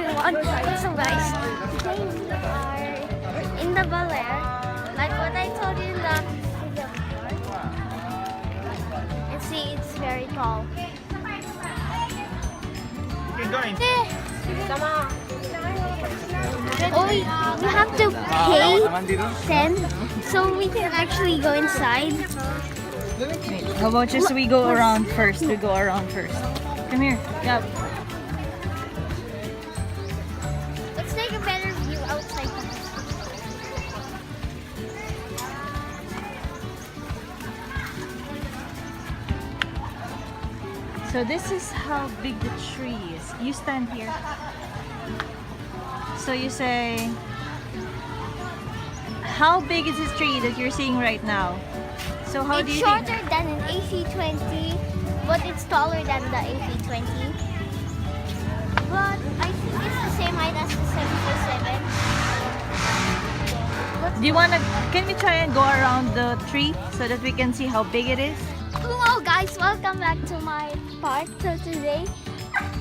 everyone. So guys, today we are in the Baler. Like what I told you in the video before. And see, it's very tall. Keep going. Oh, you have to pay 10 so we can actually go inside. How about just we go around first? We go around first. Come here. Yeah. Let's take a better view outside. So this is how big the tree is. You stand here. So you say, how big is this tree that you're seeing right now? So how It's do you shorter think? than an AC20, but it's taller than the AC20. But I think it's the same height as the 747. Do you wanna? Can we try and go around the tree so that we can see how big it is? Hello guys, welcome back to my park. So today,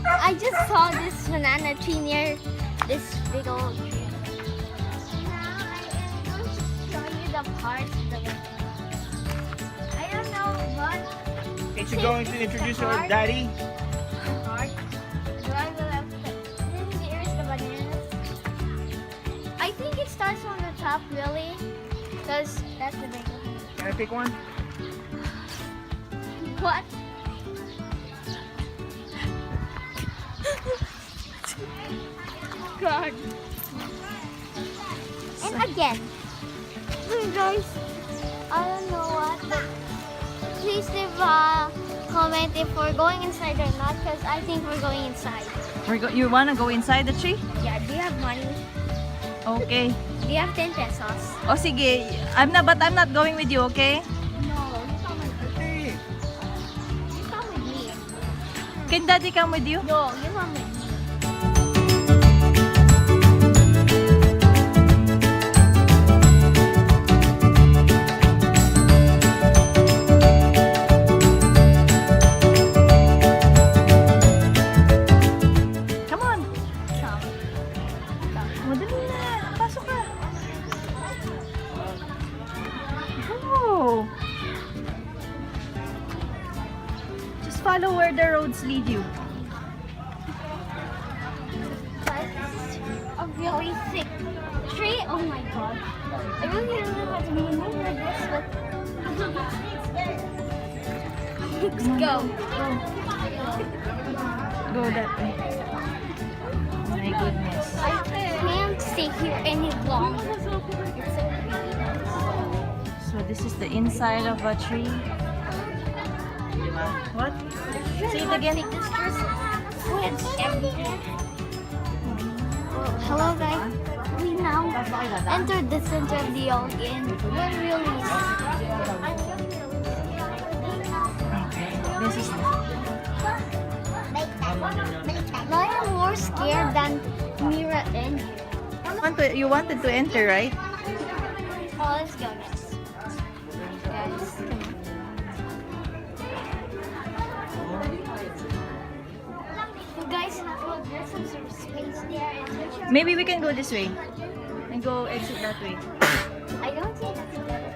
I just saw this banana tree near this big old tree. Now I am going to show you the part of the I don't know what. Is she going to introduce her daddy? Part. Do I will have to. Here's the bananas. I think it starts from the top really, because that's the big one. Can I pick one? What? God. And again. Hey guys, I don't know what, but please leave a comment if we're going inside or not, because I think we're going inside. You wanna go inside the tree? Yeah, do you have money? Okay. Do you have 10 pesos? Oh sige. But I'm not going with you. Okay? No, you come with me. You come with me. Can Daddy come with you? No, you come with me. Come on. Madali na. Pasok ka. Go. Just follow where the roads lead you. A really thick tree. Oh my god. I really don't know how to maneuver this, but let's go. Go that way. Oh my goodness. I can't stay here any longer. It's so pretty. So this is the inside of a tree. What? Say it again. This just went everywhere. Hello guys. We now entered the center of the old inn. We're really This is I am more scared than Mira and you wanted to enter, right? oh, let's go guys. Guys. Guys, there's some sort of space there. And Maybe we can go this way and go exit that way. I don't think that's a better.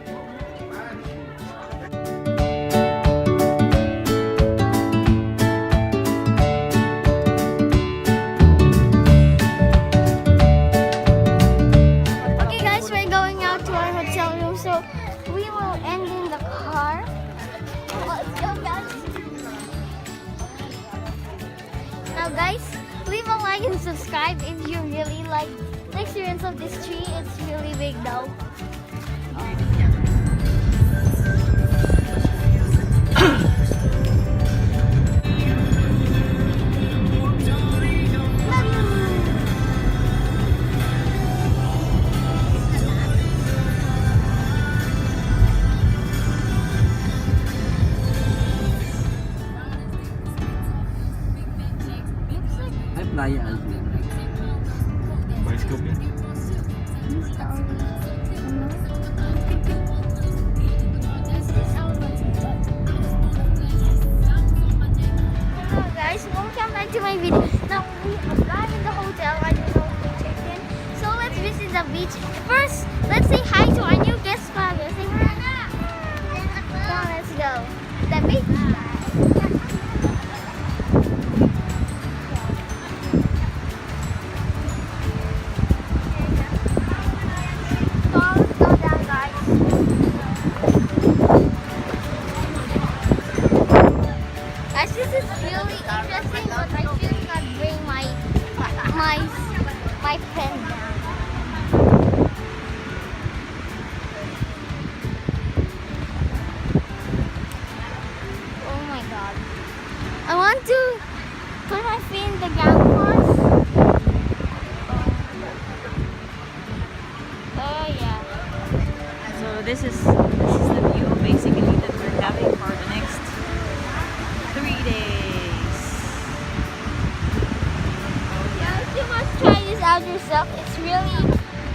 Okay guys, we're going out to our hotel room, so we will end in the car. Let's go guys. Now guys, leave a like and subscribe if you really like the experience of this tree. It's really big though. Bicycle pin. Hello guys, welcome back to my video. Now we arrived in the hotel the beach. First, let's say hi to our new guest father. Say hi. Come on, let's go. The beach. So let's go down, guys. Guys, this is really interesting, but I should not bring my pen down. Oh my god. I want to put my feet in the ground first. Oh yeah. So this is the view basically that we're having for the next 3 days. Guys, you must try this out yourself. It's really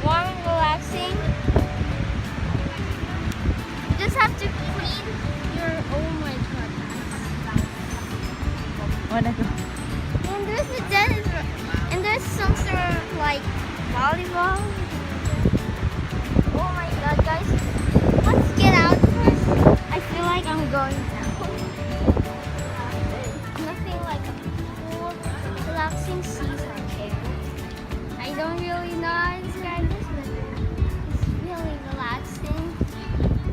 warm and relaxing. You just have to clean your, oh my god. Wanna go? And there's the tennis, and there's some sort of like volleyball. Oh my god, guys. Let's get out first. I feel like I'm going down. Nothing like a cool, relaxing season here. I don't really know how to describe this, but it's really relaxing.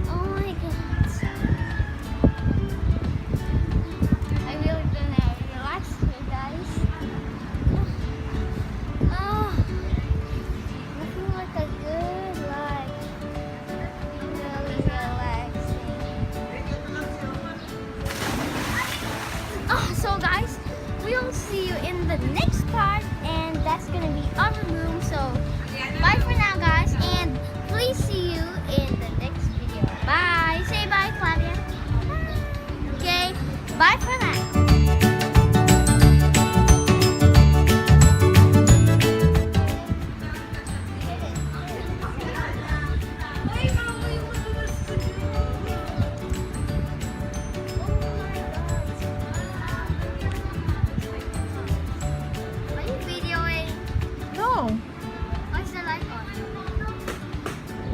Oh my god. I really gonna relax here, guys. Oh, nothing like a good life. Really relaxing. Oh, so guys, we'll see you in the next part, and that's gonna be our room. So bye for now, guys, and please see you in the next video. Bye. Say bye, Claudia. Okay, bye for now. Are you videoing? No. What's the light on?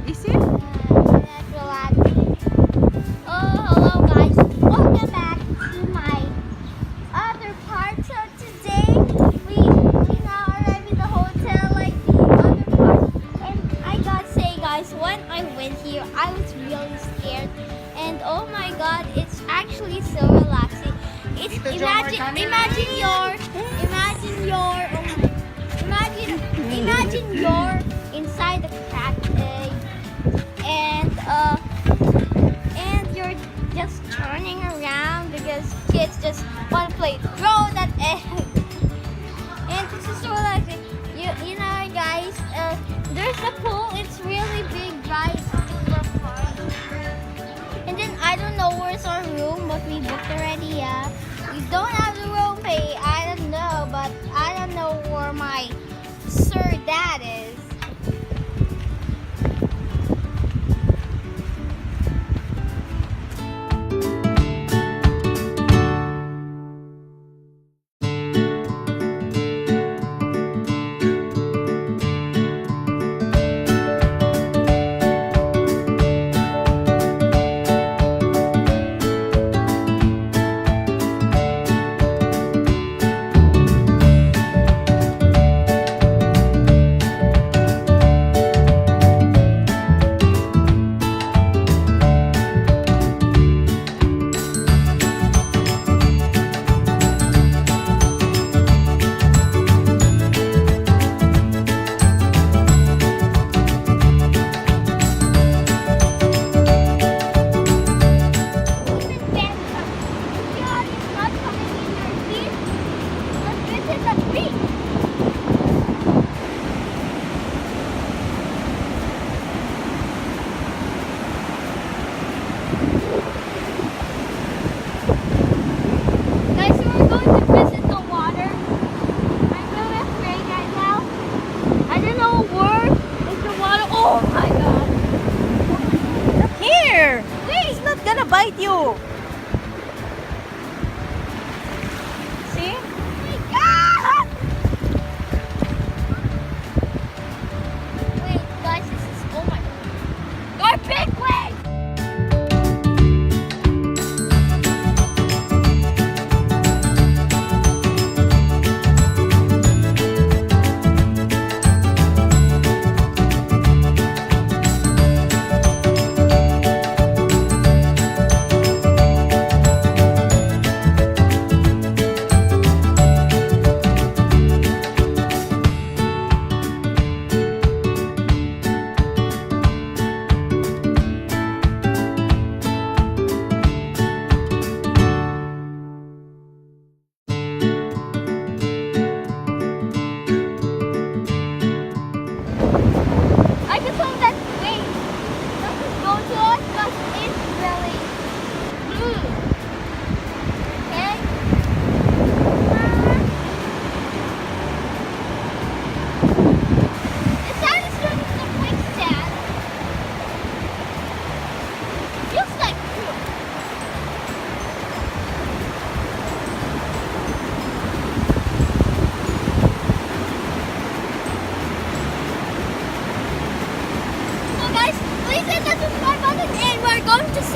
Is it? That's relaxing. Oh, hello guys. Welcome back to my other part. So today we now arrived at the hotel like the other part. And I gotta say guys, when I went here, I was really scared. And oh my god, it's actually so relaxing. It's imagine you're inside the cracked egg, and you're just turning around because kids just want to play throw that egg. And this is so relaxing. You know guys, there's a pool. It's really big, guys. Super fun. And then I don't know where's our room, but we booked already. Yeah, we don't have the room pay. I don't know, but I don't know where my sir dad is.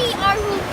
we are moving